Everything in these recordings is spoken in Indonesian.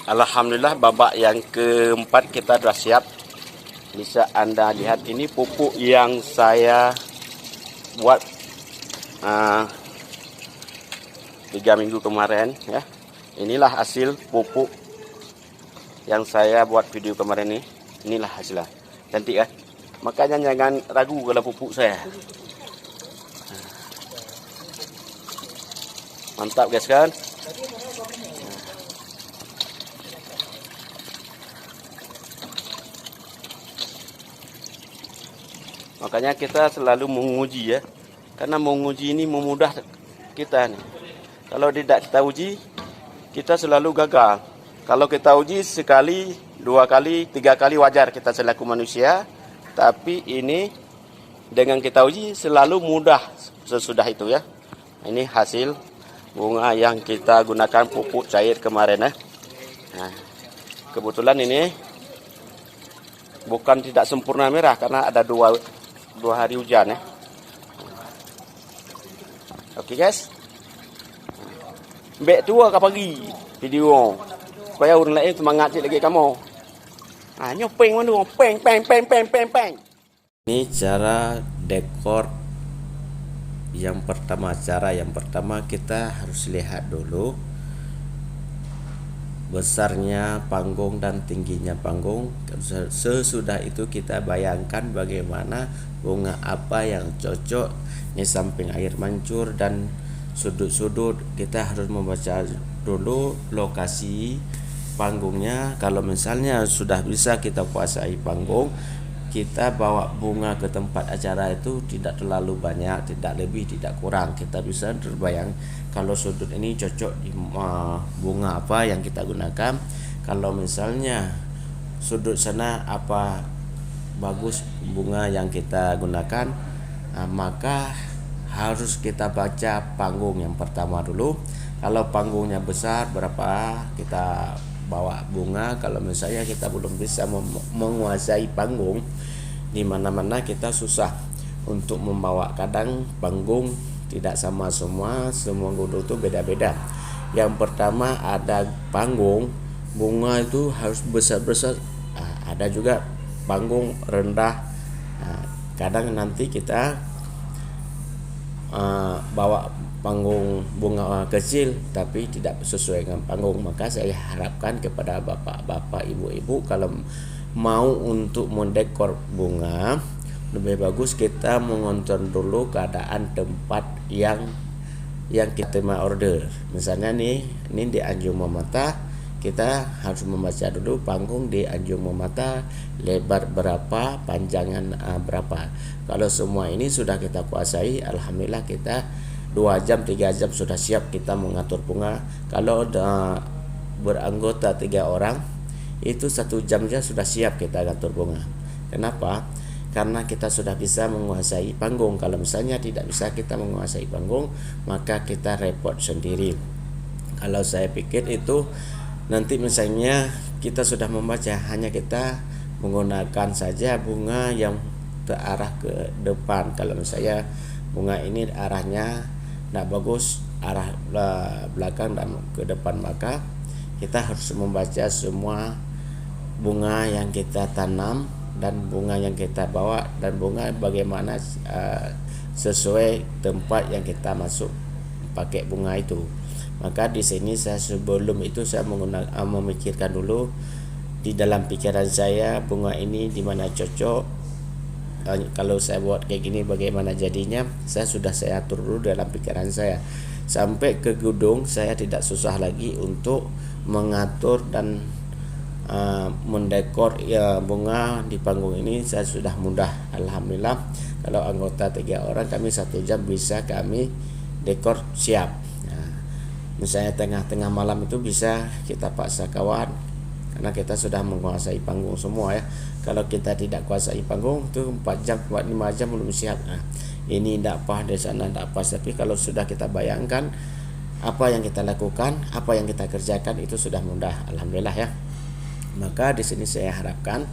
Alhamdulillah babak yang keempat kita sudah siap. Bisa Anda lihat ini pupuk yang saya buat 3 minggu kemarin ya. Inilah hasil pupuk yang saya buat video kemarin ini. Inilah hasilnya. Cantik kan? Makanya jangan ragu kalau pupuk saya. Mantap guys kan? Makanya kita selalu menguji ya. Karena menguji ini memudah kita nih. Kalau tidak kita uji, kita selalu gagal. Kalau kita uji sekali, 2 kali, 3 kali wajar kita selaku manusia. Tapi ini dengan kita uji selalu mudah sesudah itu ya. Ini hasil bunga yang kita gunakan pupuk cair kemarin ya. Nah, kebetulan ini bukan tidak sempurna merah karena ada dua hari hujan ya. Oke guys. Mbak tua ke pagi video supaya orang lain semangat lagi kamu. Nyopeng mana peng. Ini cara dekor yang pertama. Cara yang pertama kita harus lihat dulu besarnya panggung dan tingginya panggung. Sesudah itu kita bayangkan bagaimana bunga apa yang cocok di samping air mancur dan sudut-sudut. Kita harus membaca dulu lokasi panggungnya. Kalau misalnya sudah bisa kita kuasai panggung, kita bawa bunga ke tempat acara itu tidak terlalu banyak, tidak lebih, tidak kurang. Kita bisa terbayang kalau sudut ini cocok di bunga apa yang kita gunakan. Kalau misalnya sudut sana apa bagus bunga yang kita gunakan, maka harus kita baca panggung yang pertama dulu. Kalau panggungnya besar berapa kita bawa bunga. Kalau misalnya kita belum bisa menguasai panggung, di mana-mana kita susah untuk membawa. Kadang panggung tidak sama semua gunung itu beda-beda. Yang pertama ada panggung bunga itu harus besar-besar. Ada juga panggung rendah. Kadang nanti kita bawa panggung bunga kecil tapi tidak sesuai dengan panggung. Maka saya harapkan kepada bapak-bapak, ibu-ibu, kalau mau untuk mendekor bunga, lebih bagus kita mengontrol dulu keadaan tempat yang kita mau order. Misalnya nih, ini di Anjung Mamata, kita harus membaca dulu panggung di Anjung Mamata lebar berapa, panjangan berapa. Kalau semua ini sudah kita kuasai, alhamdulillah kita 2 jam 3 jam sudah siap kita mengatur bunga. Kalau beranggota 3 orang itu 1 jam saja sudah siap kita atur bunga. Kenapa? Karena kita sudah bisa menguasai panggung. Kalau misalnya tidak bisa kita menguasai panggung, maka kita repot sendiri. Kalau saya pikir itu nanti misalnya kita sudah membaca, hanya kita menggunakan saja bunga yang terarah ke depan. Kalau misalnya bunga ini arahnya tidak bagus, arah belakang dan ke depan, maka kita harus membaca semua bunga yang kita tanam dan bunga yang kita bawa dan bunga bagaimana sesuai tempat yang kita masuk pakai bunga itu. Maka di sini saya sebelum itu saya memikirkan dulu di dalam pikiran saya bunga ini di mana cocok. Kalau saya buat kayak gini bagaimana jadinya, saya atur dulu dalam pikiran saya. Sampai ke gedung saya tidak susah lagi untuk mengatur dan mendekor ya bunga di panggung ini. Saya sudah mudah, alhamdulillah. Kalau anggota 3 orang kami 1 jam bisa kami dekor siap. Misalnya tengah-tengah malam itu bisa kita paksa kawan, karena kita sudah menguasai panggung semua ya. Kalau kita tidak kuasai panggung itu 4 jam 5 jam belum siap. Ini tidak pas, di sana tidak pas. Tapi kalau sudah kita bayangkan apa yang kita lakukan, apa yang kita kerjakan, itu sudah mudah, alhamdulillah ya. Maka di sini saya harapkan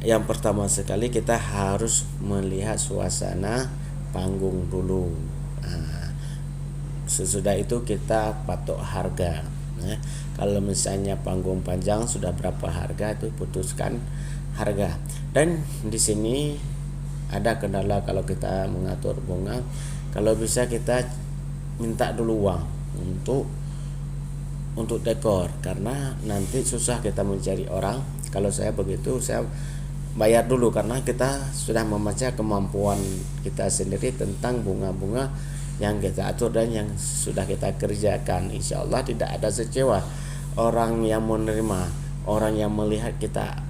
yang pertama sekali kita harus melihat suasana panggung dulu. Sesudah itu kita patok harga. Nah, kalau misalnya panggung panjang sudah berapa harga, itu putuskan harga. Dan di sini ada kendala kalau kita mengatur bunga. Kalau bisa kita minta dulu uang untuk dekor, karena nanti susah kita mencari orang. Kalau saya begitu, saya bayar dulu karena kita sudah membaca kemampuan kita sendiri tentang bunga-bunga yang kita atur dan yang sudah kita kerjakan. Insya Allah tidak ada kecewa orang yang menerima, orang yang melihat kita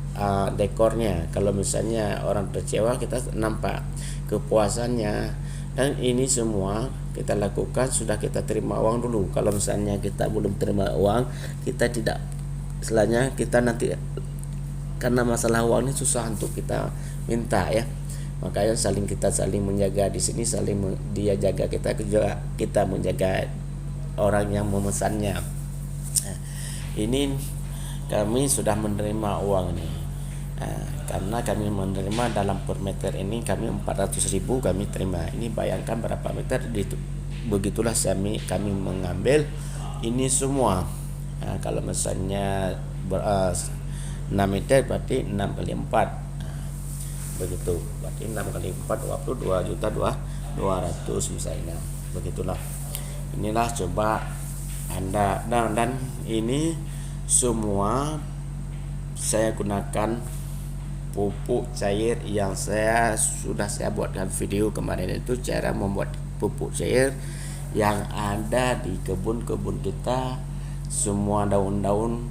dekornya. Kalau misalnya orang kecewa, kita nampak kepuasannya. Dan ini semua kita lakukan sudah kita terima uang dulu. Kalau misalnya kita belum terima uang, kita tidak, istilahnya kita nanti karena masalah uang ini susah untuk kita minta ya. Makanya kita saling menjaga di sini, dia jaga kita, juga kita menjaga orang yang memesannya. Nah, ini kami sudah menerima uang nih. Karena kami menerima dalam per meter ini kami 400.000 kami terima. Ini bayangkan berapa meter, begitulah kami mengambil ini semua. Kalau misalnya 6 meter berarti 6 kali 4, begitu, berarti 6 kali 4 22.200 misalnya. Begitulah, inilah coba Anda. Dan ini semua saya gunakan pupuk cair yang saya buatkan video kemarin. Itu cara membuat pupuk cair yang ada di kebun-kebun kita. Semua daun-daun,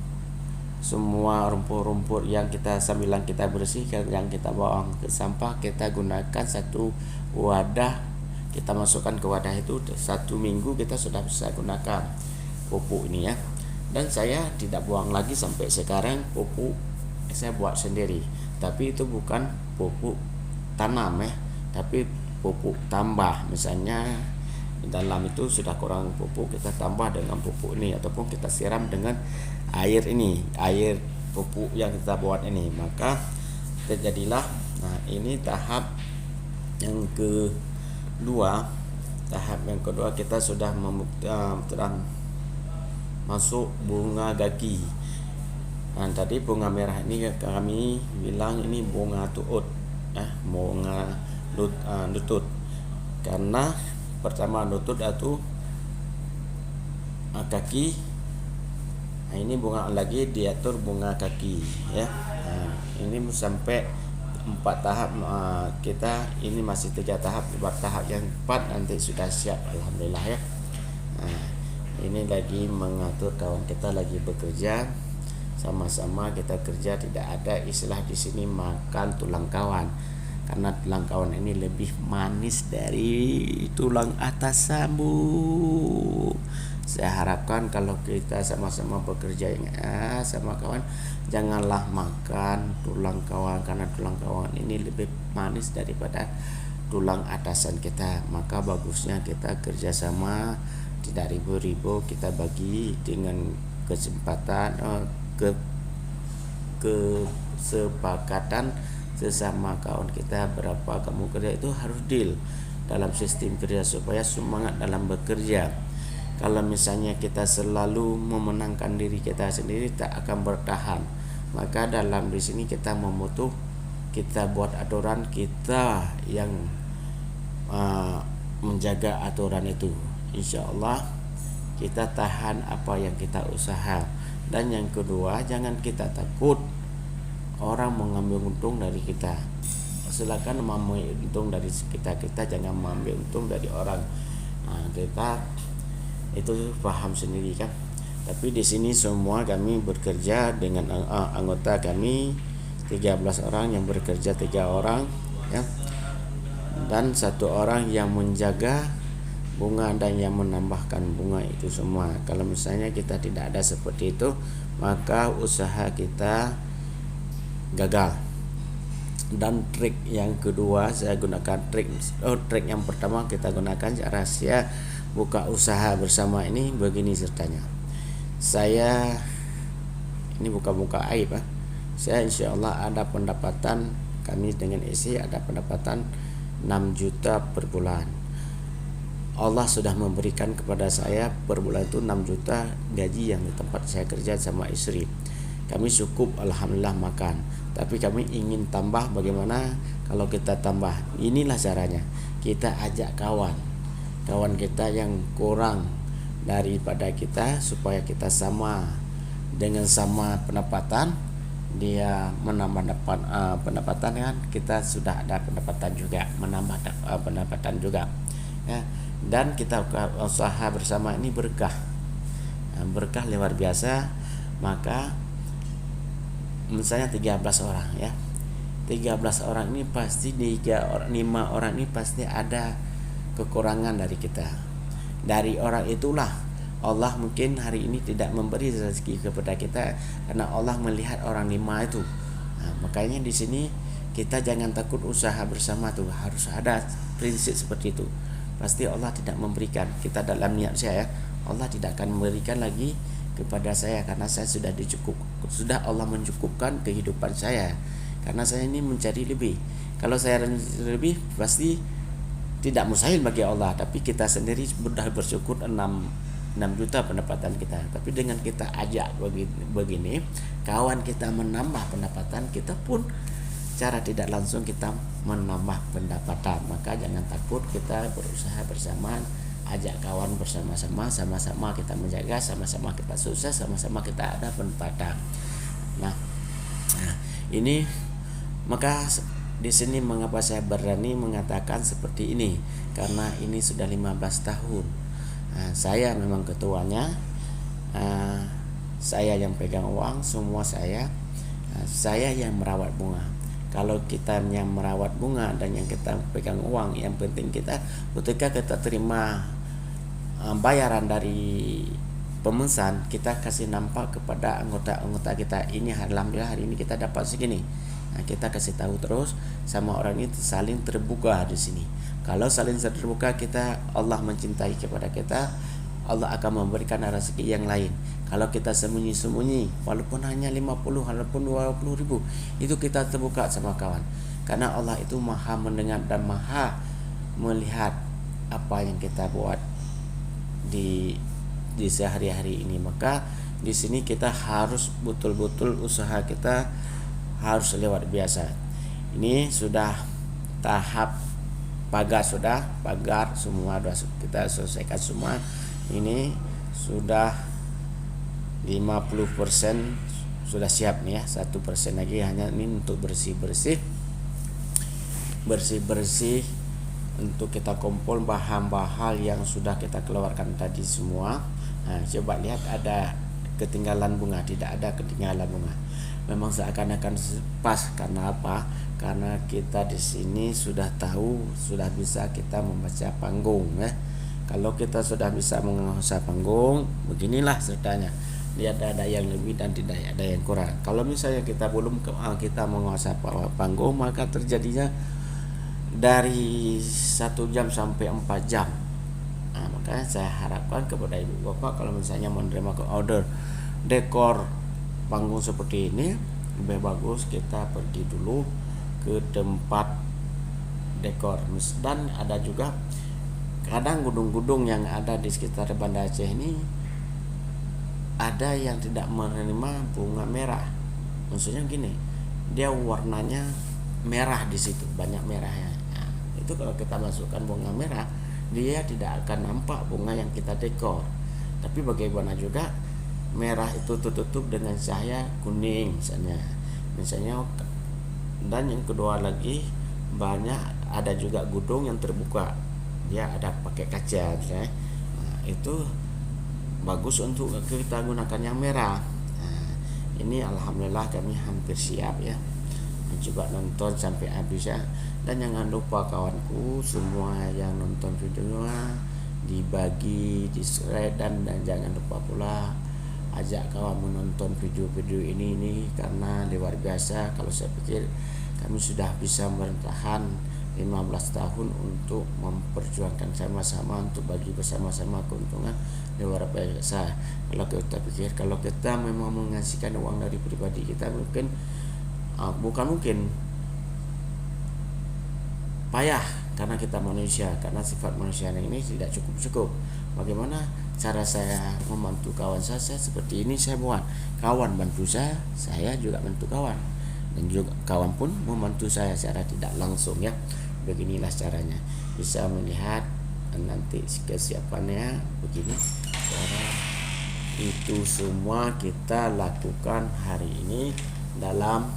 semua rumput-rumput yang sambilan kita bersihkan, yang kita buang ke sampah, kita gunakan satu wadah. Kita masukkan ke wadah itu, 1 minggu kita sudah bisa gunakan pupuk ini ya. Dan saya tidak buang lagi sampai sekarang. Pupuk saya buat sendiri, tapi itu bukan pupuk tanam ya, tapi pupuk tambah. Misalnya di dalam itu sudah kurang pupuk, kita tambah dengan pupuk ini, ataupun kita siram dengan air pupuk yang kita buat ini, maka terjadilah. Nah, ini tahap yang kedua. Tahap yang kedua kita sudah masuk bunga gaki. Nah, tadi bunga merah ini kami bilang ini bunga tuut, bunga lutut. Karena pertama lutut itu kaki. Nah, ini bunga lagi diatur bunga kaki ya. Nah, ini sampai 4 tahap. Kita ini masih 3 tahap. Buat tahap yang 4 nanti sudah siap, alhamdulillah ya. Nah, ini lagi mengatur, kawan kita lagi bekerja. Sama-sama kita kerja, tidak ada istilah di sini makan tulang kawan, karena tulang kawan ini lebih manis dari tulang atas sambung. Saya harapkan kalau kita sama-sama bekerja sama kawan, janganlah makan tulang kawan, karena tulang kawan ini lebih manis daripada tulang atasan kita. Maka bagusnya kita kerjasama, tidak ribu-ribu, kita bagi dengan kesempatan kesepakatan sesama kawan kita. Berapa kamu kerja, itu harus deal dalam sistem kerja supaya semangat dalam bekerja. Kalau misalnya kita selalu memenangkan diri kita sendiri, tak akan bertahan. Maka dalam di sini kita kita buat aturan, kita yang menjaga aturan itu. Insya Allah kita tahan apa yang kita usaha. Dan yang kedua, jangan kita takut orang mengambil untung dari kita. Silakan mengambil untung dari kita jangan mengambil untung dari orang. Nah, kita itu paham sendiri kan. Tapi di sini semua kami bekerja dengan anggota kami 13 orang yang bekerja, 3 orang ya, dan 1 orang yang menjaga bunga dan yang menambahkan bunga itu semua. Kalau misalnya kita tidak ada seperti itu, maka usaha kita gagal. Dan trik yang kedua saya gunakan trik yang pertama kita gunakan rahasia buka usaha bersama ini begini ceritanya. Saya ini buka aib saya insya Allah ada pendapatan, kami dengan istri ada pendapatan 6 juta per bulan. Allah sudah memberikan kepada saya per bulan itu 6 juta gaji yang di tempat saya kerja sama istri. Kami cukup alhamdulillah makan. Tapi kami ingin tambah. Bagaimana kalau kita tambah? Inilah caranya. Kita ajak kawan kita yang kurang daripada kita supaya kita sama dengan sama pendapatan. Dia menambah pendapatan kan, kita sudah ada pendapatan juga, menambah pendapatan juga ya. Dan kita usaha bersama ini berkah, berkah luar biasa. Maka misalnya 13 orang ya, 13 orang ini pasti 5 orang ini pasti ada kekurangan dari kita. Dari orang itulah Allah mungkin hari ini tidak memberi rezeki kepada kita, karena Allah melihat orang 5 itu. Makanya di sini kita jangan takut usaha bersama tuh, harus ada prinsip seperti itu. Pasti Allah tidak memberikan kita dalam niat saya, Allah tidak akan memberikan lagi kepada saya karena saya sudah sudah Allah mencukupkan kehidupan saya. Karena saya ini mencari lebih. Kalau saya lebih pasti tidak mustahil bagi Allah, tapi kita sendiri sudah bersyukur 6 juta pendapatan kita. Tapi dengan kita ajak begini, kawan kita menambah pendapatan, kita pun cara tidak langsung kita menambah pendapatan. Maka jangan takut, kita berusaha bersama, ajak kawan bersama-sama, sama-sama kita menjaga, sama-sama kita sukses, sama-sama kita ada pendapatan. Nah, ini maka di sini mengapa saya berani mengatakan seperti ini, karena ini sudah 15 tahun. Saya memang ketuanya, saya yang pegang uang, semua saya yang merawat bunga. Kalau kita yang merawat bunga dan yang kita pegang uang, yang penting kita ketika kita terima bayaran dari pemesan, kita kasih nampak kepada anggota-anggota kita, ini alhamdulillah hari ini kita dapat segini. Kita kasih tahu terus sama orang itu, saling terbuka di sini. Kalau saling terbuka, kita, Allah mencintai kepada kita, Allah akan memberikan rezeki yang lain. Kalau kita sembunyi-sembunyi, walaupun hanya 50, walaupun 20 ribu, itu kita terbuka sama kawan. Karena Allah itu maha mendengar dan maha melihat apa yang kita buat di sehari-hari ini. Maka di sini kita harus betul-betul usaha kita harus lewat biasa. Ini sudah tahap pagar semua sudah kita selesaikan semua. Ini sudah 50% sudah siap nih ya, 1% lagi hanya ini untuk bersih-bersih untuk kita kumpul bahan-bahan yang sudah kita keluarkan tadi semua. Coba lihat, ada ketinggalan bunga? Tidak ada ketinggalan bunga. Memang seakan-akan pas. Karena apa? Karena kita di sini sudah tahu, sudah bisa kita membaca panggung ya. Kalau kita sudah bisa menguasai panggung, beginilah ceritanya. Dia ada yang lebih dan tidak ada yang kurang. Kalau misalnya kita belum kita menguasai panggung, maka terjadinya dari 1 jam sampai 4 jam. Makanya saya harapkan kepada ibu bapak, kalau misalnya menerima order dekor panggung seperti ini, lebih bagus kita pergi dulu ke tempat dekor. Dan ada juga kadang gedung-gedung yang ada di sekitar Banda Aceh ini ada yang tidak menerima bunga merah. Maksudnya gini, dia warnanya merah di situ, banyak merahnya. Itu kalau kita masukkan bunga merah, dia tidak akan nampak bunga yang kita dekor. Tapi bagaimana juga merah itu tertutup dengan cahaya kuning misalnya. Dan yang kedua lagi, banyak ada juga gedung yang terbuka, dia ada pakai kaca misalnya. Itu bagus untuk kita gunakan yang merah. Ini alhamdulillah kami hampir siap ya. Coba nonton sampai habis ya. Dan jangan lupa kawanku semua yang nonton videonya dibagi, di-share, dan jangan lupa pula ajak kawan menonton video-video ini karena luar biasa. Kalau saya pikir kami sudah bisa bertahan 15 tahun untuk memperjuangkan sama-sama, untuk bagi bersama-sama keuntungan luar biasa. Kalau kita pikir, kalau kita memang mengasihkan uang dari pribadi kita, bukan mungkin payah karena kita manusia, karena sifat manusia ini tidak cukup. Bagaimana cara saya membantu kawan saya seperti ini, saya buat. Kawan bantu saya juga bantu kawan, dan juga kawan pun membantu saya secara tidak langsung ya. Beginilah caranya, bisa melihat nanti kesiapannya begini. Cara itu semua kita lakukan hari ini dalam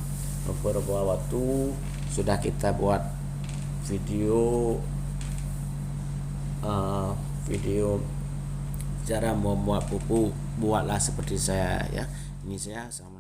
beberapa waktu. Sudah kita buat video cara membuat pupuk, buatlah seperti saya ya. Ini saya sama